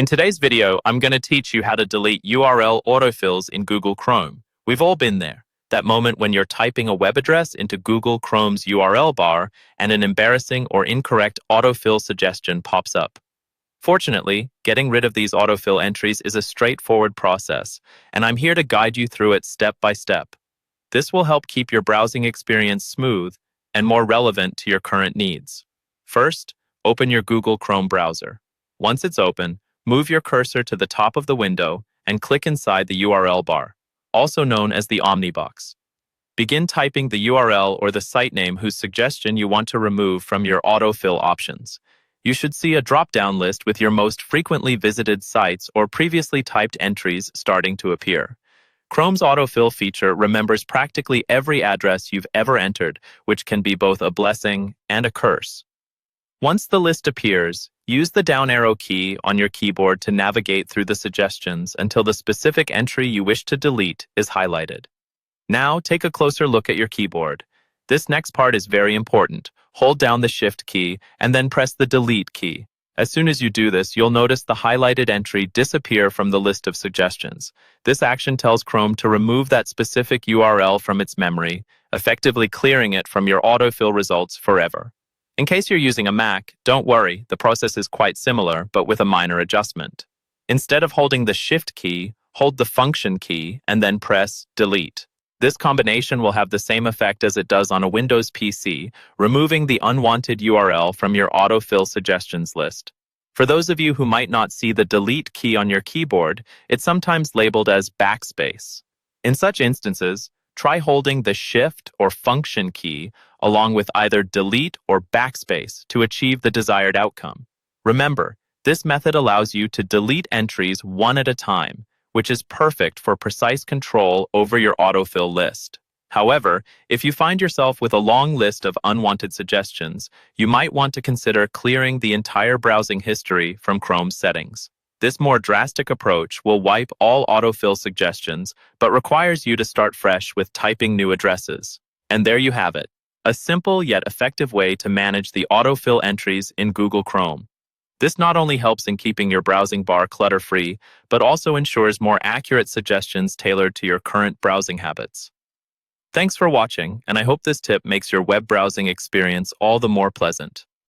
In today's video, I'm going to teach you how to delete URL autofills in Google Chrome. We've all been there. That moment when you're typing a web address into Google Chrome's URL bar and an embarrassing or incorrect autofill suggestion pops up. Fortunately, getting rid of these autofill entries is a straightforward process, and I'm here to guide you through it step by step. This will help keep your browsing experience smooth and more relevant to your current needs. First, open your Google Chrome browser. Once it's open, move your cursor to the top of the window and click inside the URL bar, also known as the omnibox. Begin typing the URL or the site name whose suggestion you want to remove from your autofill options. You should see a drop-down list with your most frequently visited sites or previously typed entries starting to appear. Chrome's autofill feature remembers practically every address you've ever entered, which can be both a blessing and a curse. Once the list appears, use the down arrow key on your keyboard to navigate through the suggestions until the specific entry you wish to delete is highlighted. Now, take a closer look at your keyboard. This next part is very important. Hold down the Shift key and then press the Delete key. As soon as you do this, you'll notice the highlighted entry disappear from the list of suggestions. This action tells Chrome to remove that specific URL from its memory, effectively clearing it from your autofill results forever. In case you're using a Mac, don't worry, the process is quite similar, but with a minor adjustment. Instead of holding the Shift key, hold the Function key and then press Delete. This combination will have the same effect as it does on a Windows PC, removing the unwanted URL from your autofill suggestions list. For those of you who might not see the Delete key on your keyboard, it's sometimes labeled as backspace. In such instances, try holding the Shift or Function key along with either Delete or backspace to achieve the desired outcome. Remember, this method allows you to delete entries one at a time, which is perfect for precise control over your autofill list. However, if you find yourself with a long list of unwanted suggestions, you might want to consider clearing the entire browsing history from Chrome's settings. This more drastic approach will wipe all autofill suggestions, but requires you to start fresh with typing new addresses. And there you have it, a simple yet effective way to manage the autofill entries in Google Chrome. This not only helps in keeping your browsing bar clutter-free, but also ensures more accurate suggestions tailored to your current browsing habits. Thanks for watching, and I hope this tip makes your web browsing experience all the more pleasant.